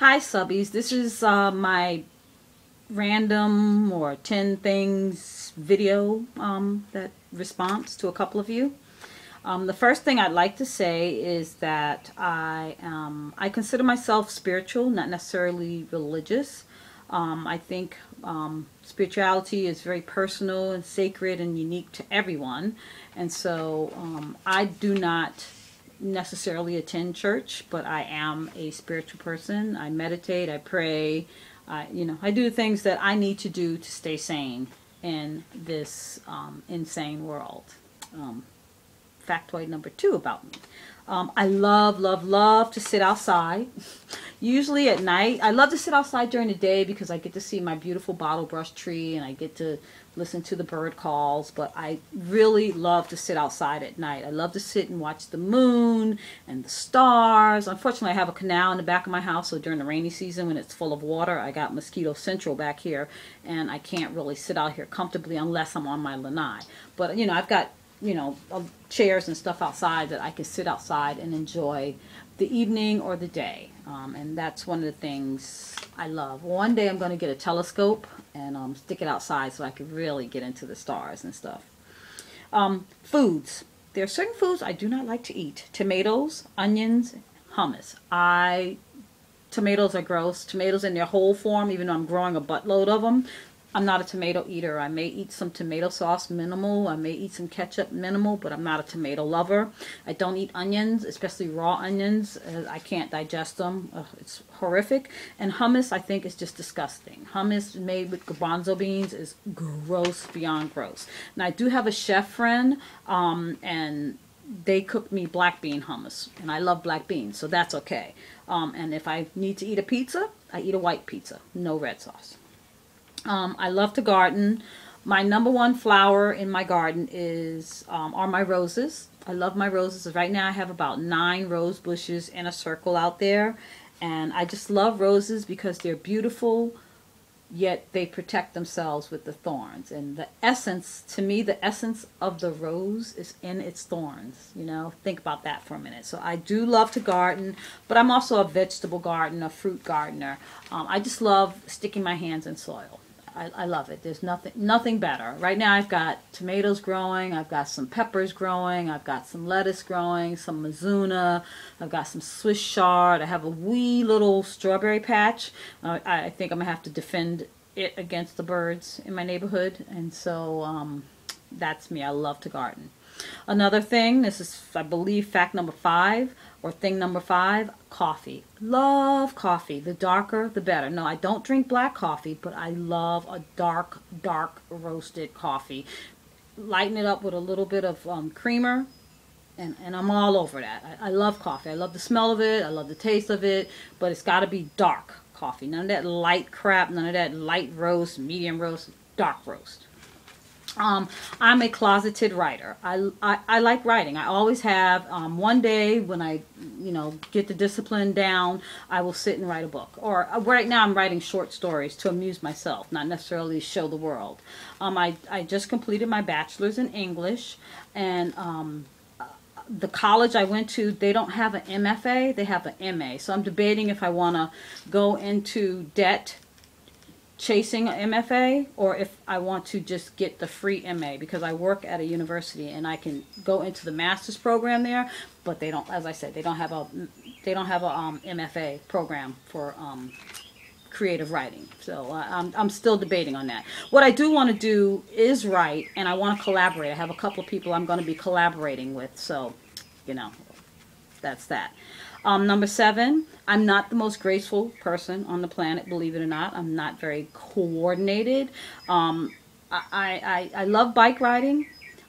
Hi subbies, this is my random or 10 things video that response to a couple of you. The first thing I'd like to say is that I consider myself spiritual, not necessarily religious. I think spirituality is very personal and sacred and unique to everyone, and so I do not necessarily attend church, but I am a spiritual person. I meditate, I pray, I do things that I need to do to stay sane in this insane world. Factoid number 2 about me. I love to sit outside. Usually at night. I love to sit outside during the day because I get to see my beautiful bottle brush tree and I get to listen to the bird calls, but I really love to sit outside at night. I love to sit and watch the moon and the stars. Unfortunately, I have a canal in the back of my house, so during the rainy season when it's full of water, I got mosquito central back here, and I can't really sit out here comfortably unless I'm on my lanai. But, I've got chairs and stuff outside that I can sit outside and enjoy the evening or the day. And that's one of the things I love. One day I'm going to get a telescope and stick it outside so I can really get into the stars and stuff. Foods. There are certain foods I do not like to eat. Tomatoes, onions, hummus. Tomatoes are gross. Tomatoes in their whole form, even though I'm growing a buttload of them. I'm not a tomato eater. I may eat some tomato sauce, minimal. I may eat some ketchup, minimal, but I'm not a tomato lover. I don't eat onions, especially raw onions. I can't digest them. Ugh, it's horrific. And hummus, I think, is just disgusting. Hummus made with garbanzo beans is gross beyond gross. Now, I do have a chef friend, and they cook me black bean hummus, and I love black beans, so that's okay. And if I need to eat a pizza, I eat a white pizza, no red sauce. I love to garden. My number one flower in my garden are my roses. I love my roses. Right now I have about 9 rose bushes in a circle out there. And I just love roses because they're beautiful, yet they protect themselves with the thorns. And the essence, to me, the essence of the rose is in its thorns. Think about that for a minute. So I do love to garden, but I'm also a vegetable gardener, fruit gardener. I just love sticking my hands in soil. I love it. There's nothing better. Right now I've got tomatoes growing, I've got some peppers growing, I've got some lettuce growing, some mizuna, I've got some Swiss chard, I have a wee little strawberry patch. I think I'm going to have to defend it against the birds in my neighborhood, and so that's me. I love to garden. Another thing, this is, I believe, fact number 5, or thing number 5, coffee. Love coffee. The darker, the better. No, I don't drink black coffee, but I love a dark roasted coffee. Lighten it up with a little bit of creamer, and I'm all over that. I love coffee. I love the smell of it. I love the taste of it, but it's got to be dark coffee. None of that light crap, none of that light roast, medium roast, dark roast. I'm a closeted writer. I like writing. I always have. One day when I, get the discipline down, I will sit and write a book. Or right now I'm writing short stories to amuse myself, not necessarily show the world. I just completed my bachelor's in English, and the college I went to, they don't have an MFA, they have an MA. So I'm debating if I want to go into debt chasing an MFA, or if I want to just get the free MA, because I work at a university and I can go into the master's program there, but they don't, as I said, they don't have a MFA program for creative writing. So I'm still debating on that. What I do want to do is write, and I want to collaborate. I have a couple of people I'm going to be collaborating with, so that's that. Number 7, I'm not the most graceful person on the planet, believe it or not. I'm not very coordinated. I love bike riding,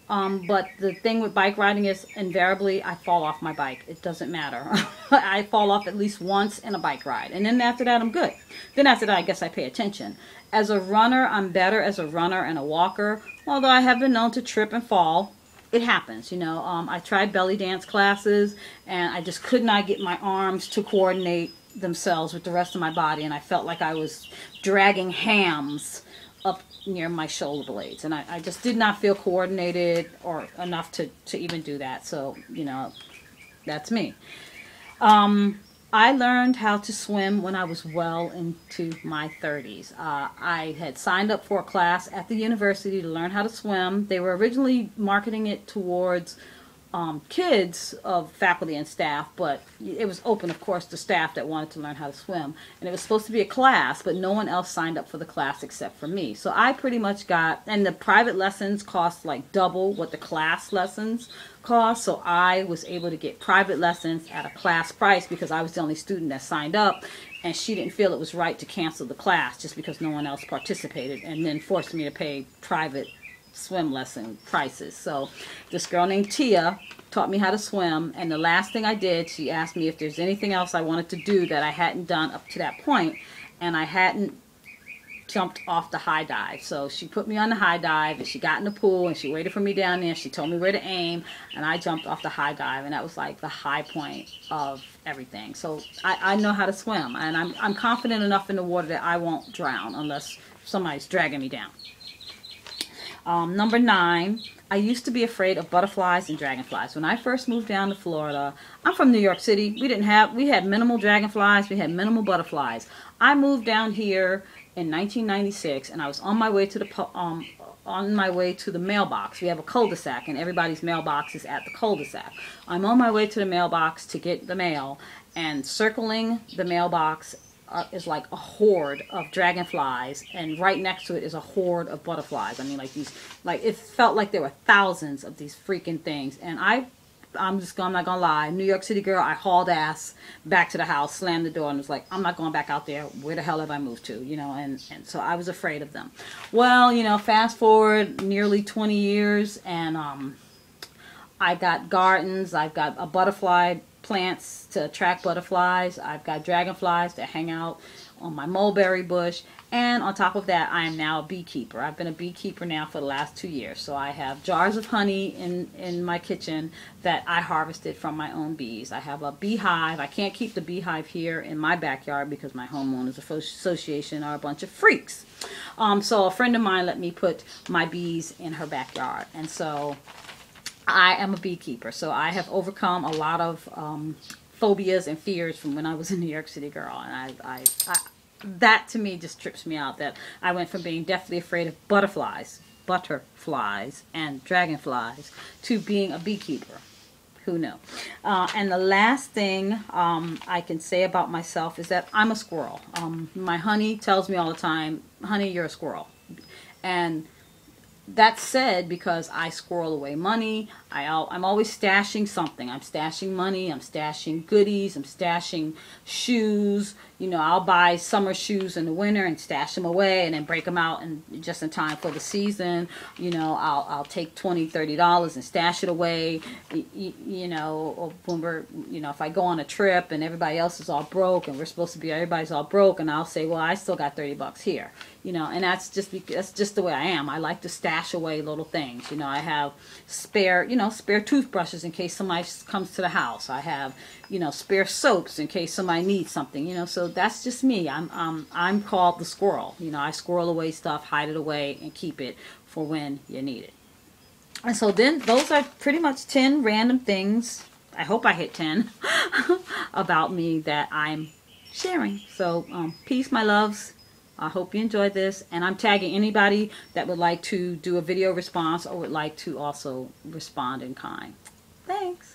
but the thing with bike riding is invariably I fall off my bike. It doesn't matter. I fall off at least once in a bike ride, and then after that I'm good. Then after that I guess I pay attention. As a runner, I'm better as a runner and a walker, although I have been known to trip and fall. It happens, I tried belly dance classes, and I just could not get my arms to coordinate themselves with the rest of my body, and I felt like I was dragging hams up near my shoulder blades, and I just did not feel coordinated or enough to even do that. So, that's me. I learned how to swim when I was well into my 30s. I had signed up for a class at the university to learn how to swim. They were originally marketing it towards kids of faculty and staff, but it was open, of course, to staff that wanted to learn how to swim. And it was supposed to be a class, but no one else signed up for the class except for me. So I pretty much got, and the private lessons cost like double what the class lessons cost. So I was able to get private lessons at a class price because I was the only student that signed up. And she didn't feel it was right to cancel the class just because no one else participated, and then forced me to pay private swim lesson prices. So this girl named Tia taught me how to swim, and the last thing I did, she asked me if there's anything else I wanted to do that I hadn't done up to that point, and I hadn't jumped off the high dive. So she put me on the high dive, and she got in the pool, and she waited for me down there. She told me where to aim, and I jumped off the high dive, and that was like the high point of everything. So I know how to swim, and I'm confident enough in the water that I won't drown unless somebody's dragging me down. Number 9, I used to be afraid of butterflies and dragonflies. When I first moved down to Florida, I'm from New York City. We had minimal dragonflies, we had minimal butterflies. I moved down here in 1996, and I was on my way to the mailbox. We have a cul-de-sac, and everybody's mailbox is at the cul-de-sac. I'm on my way to the mailbox to get the mail, and circling the mailbox is like a horde of dragonflies, and right next to it is a horde of butterflies. I mean, like it felt like there were thousands of these freaking things. And I'm not gonna lie, New York City girl, I hauled ass back to the house, slammed the door, and was like, I'm not going back out there. Where the hell have I moved to? You know, and so I was afraid of them. Well, you know, fast forward nearly 20 years, and I got gardens. I've got a butterfly plants to attract butterflies. I've got dragonflies that hang out on my mulberry bush. And on top of that, I am now a beekeeper. I've been a beekeeper now for the last 2 years. So I have jars of honey in my kitchen that I harvested from my own bees. I have a beehive. I can't keep the beehive here in my backyard because my homeowners association are a bunch of freaks. So a friend of mine let me put my bees in her backyard. And so I am a beekeeper, so I have overcome a lot of phobias and fears from when I was a New York City girl, and I that to me just trips me out, that I went from being deathly afraid of butterflies and dragonflies to being a beekeeper. Who knew? And the last thing I can say about myself is that I'm a squirrel. My honey tells me all the time, honey, you're a squirrel. And that's said because I squirrel away money. I'm always stashing something. I'm stashing money. I'm stashing goodies. I'm stashing shoes. You know, I'll buy summer shoes in the winter and stash them away and then break them out and just in time for the season. You know, I'll take $20, $30 and stash it away. You know, or when we're, you know, if I go on a trip and everybody else is all broke and we're supposed to be, everybody's all broke, and I'll say, well, I still got $30 here. You know, and that's just the way I am. I like to stash away little things. You know, I have spare toothbrushes in case somebody comes to the house. I have, you know, spare soaps in case somebody needs something. You know, so that's just me. I'm called the squirrel. You know, I squirrel away stuff, hide it away, and keep it for when you need it. And so then those are pretty much 10 random things. I hope I hit 10 about me that I'm sharing. So peace, my loves. I hope you enjoyed this, and I'm tagging anybody that would like to do a video response or would like to also respond in kind. Thanks.